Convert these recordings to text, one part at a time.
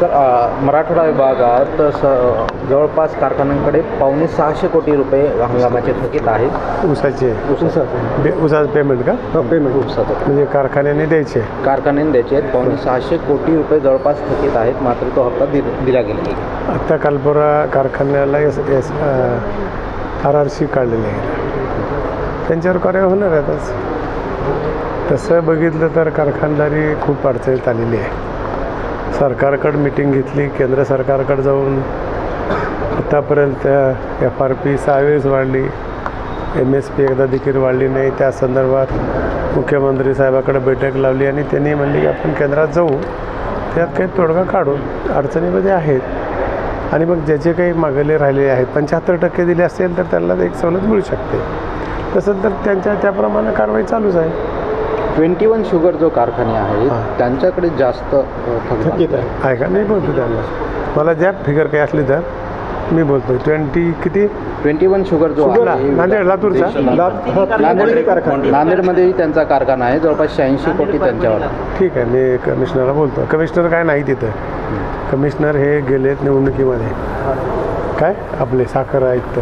तर मराठवाडा विभागात जवळपास कारखान्यांकडे ₹650 कोटी हंगामाचे थकीत आहेत. ऊसाचं पेमेंट का? पेमेंट ऊसाचं म्हणजे कारखान्याने द्यायचे. कारखान्याने द्यायचे आहेत. ₹650 कोटी जवळपास थकीत आहेत, मात्र तो हप्ता दिला गेला नाही. आत्ता कालपुरा कारखान्याला RRC काढलेली आहे, त्यांच्यावर कार्यवाही होणार आहे. आताच तसं बघितलं तर कारखानदारी खूप अडचणीत आलेली आहे. सरकारकडं मिटिंग घेतली, केंद्र सरकारकडे जाऊन आत्तापर्यंत FRP 6 वेळेस वाढली, MSP एकदा देखील वाढली नाही. त्या संदर्भात मुख्यमंत्री साहेबाकडे बैठक लावली आणि त्यांनी म्हणले की आपण केंद्रात जाऊ, त्यात काही तोडगा काढून अडचणीमध्ये आहेत आणि मग ज्याचे काही मागले राहिले आहेत 75% दिले असेल तर त्यांना एक सवलत मिळू शकते. तसं तर त्यांच्या त्याप्रमाणे कारवाई चालूच आहे. 21 शुगर जो कारखाने आहेत त्यांच्याकडे जास्त थकीत आहे का? नाही बोलतो त्यांना, मला ज्या फिगर काही असली तर मी बोलतो 21 शुगर जो आहे नांदेड लातूरचा नांदेडमध्येही त्यांचा कारखाना आहे. जवळपास 86 कोटी त्यांच्यावर. ठीक आहे, मी कमिशनरला बोलतो. कमिशनर काय नाही तिथं. कमिशनर हे गेलेत निवडणुकीमध्ये, काय आपले साखर आयुक्त,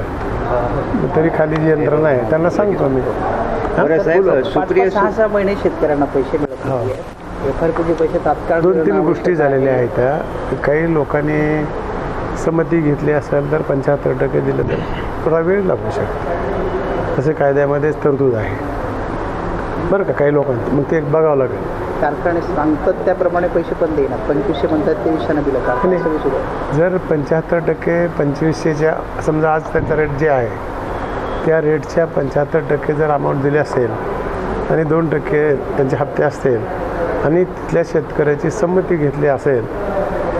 तरी खाली जी यंत्रणा आहे त्यांना सांगतो मी. सुप्रिया 6 महिने शेतकऱ्यांना पैसे मिळत नाही. FRPचे पैसे तात्काळ 2-3 गोष्टी झालेल्या आहेत. काही लोकांनी संमती घेतली असेल तर 75% दिलं तर थोडा वेळ लागू शकतो, असे कायद्यामध्येच तरतूद आहे बरं का. काही लोकांचं मग ते बघावं लागेल. कारखाने सांगतात त्याप्रमाणे पैसे पण देणार. 2500 म्हणतात ते 20 दिलं कारखाने. जर 75% 2500च्या समजा आज त्यांचा रेट जे आहे त्या रेटच्या 75% जर अमाऊंट दिली असेल आणि 2% त्यांचे हप्ते असतील आणि तिथल्या शेतकऱ्याची संमती घेतली असेल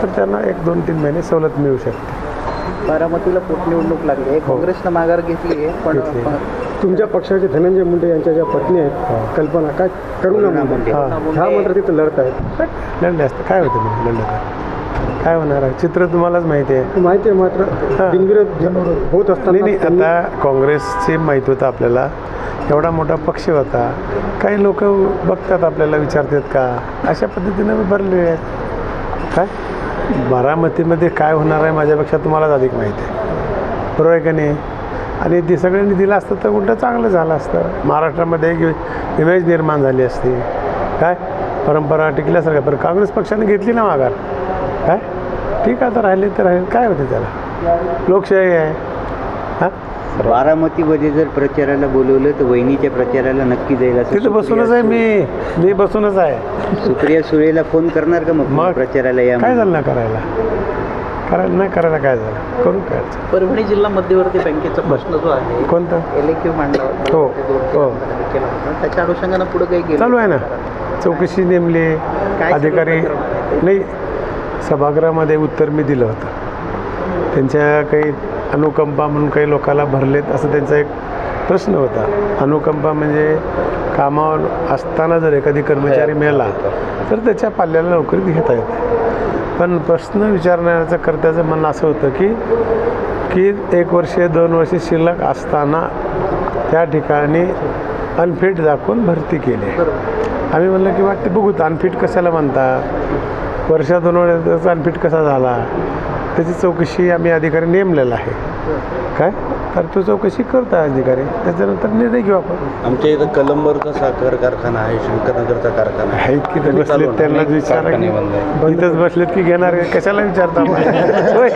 तर त्यांना 1-2-3 महिने सवलत मिळू शकते. बारामतीला पोटनिवडणूक लागली आहे. काँग्रेसनं माघार घेतली आहे, पण तुमच्या पक्षाचे धनंजय मुंडे यांच्या ज्या पत्नी आहेत कल्पना काय करुणा मुंडे ह्या मात्र तिथं लढत आहेत. लढले असतं काय होतं मग लढलं तर काय होणार आहे? चित्र तुम्हालाच माहिती आहे. माहिती आहे, मात्र बिनविरोध होत असताना नाही. आता काँग्रेसचे माहीत होतं आपल्याला, एवढा मोठा पक्ष होता. काही लोक बघतात आपल्याला, विचारतात का, अशा पद्धतीनं मी भरले आहेत. काय बारामतीमध्ये काय होणार आहे माझ्यापेक्षा तुम्हालाच अधिक माहिती आहे, बरोबर आहे का नाही? आणि ते सगळ्यांनी दिलं असतं तर उलटं चांगलं झालं असतं. महाराष्ट्रामध्ये एक इमेज निर्माण झाली असती, काय परंपरा टिकल्यासारखं. पण काँग्रेस पक्षाने घेतली ना माघार, काय ठीक आहे, आता राहिले तर राहिले, काय होते त्याला, लोकशाही आहे. हां, बारामतीमध्ये जर प्रचाराला बोलवलं तर वहिनीच्या प्रचाराला नक्की जाईल असं तिथं बसूनच आहे मी बसूनच आहे. सुप्रिया सुळेला फोन करणार का मग प्रचाराला? या काय झालं ना करायला नाही करायला काय झालं, करू काय. परभणी जिल्हा मध्यवर्ती बँकेचा प्रश्न जो आहे कोणता LAQ मांडला हो हो त्याच्या अनुषंगानं पुढे काही गेलं चालू आहे ना. चौकशी नेमली अधिकारी. नाही, सभागृहामध्ये उत्तर मी दिलं होतं. त्यांच्या काही अनुकंपा म्हणून काही लोकांना भरलेत असं त्यांचा एक प्रश्न होता. अनुकंपा म्हणजे कामावर असताना जर एखादी कर्मचारी मेला तर त्याच्या पाल्याला नोकरी घेता येते. पण प्रश्न विचारण्याचं कर्त्याचं म्हणणं असं होतं की 1 वर्ष 2 वर्ष शिल्लक असताना त्या ठिकाणी अनफिट दाखवून भरती केली. आम्ही म्हणलं की वाटते बघू अनफिट कशाला म्हणतात, वर्ष 2 वर्षाचा अनफिट कसा झाला, त्याची चौकशी आम्ही अधिकारी नेमलेला आहे. काय तर तो चौकशी करता अधिकारी, त्याच्यानंतर निर्णय घेऊ आपण. आमच्या इथं कलंबरचा साखर कारखाना आहे, शंकरनगरचा कारखाना आहे. आहेत की बसलेत, त्यांना विचारा, इथंच बसलेत की घेणार, कशाला विचारता काय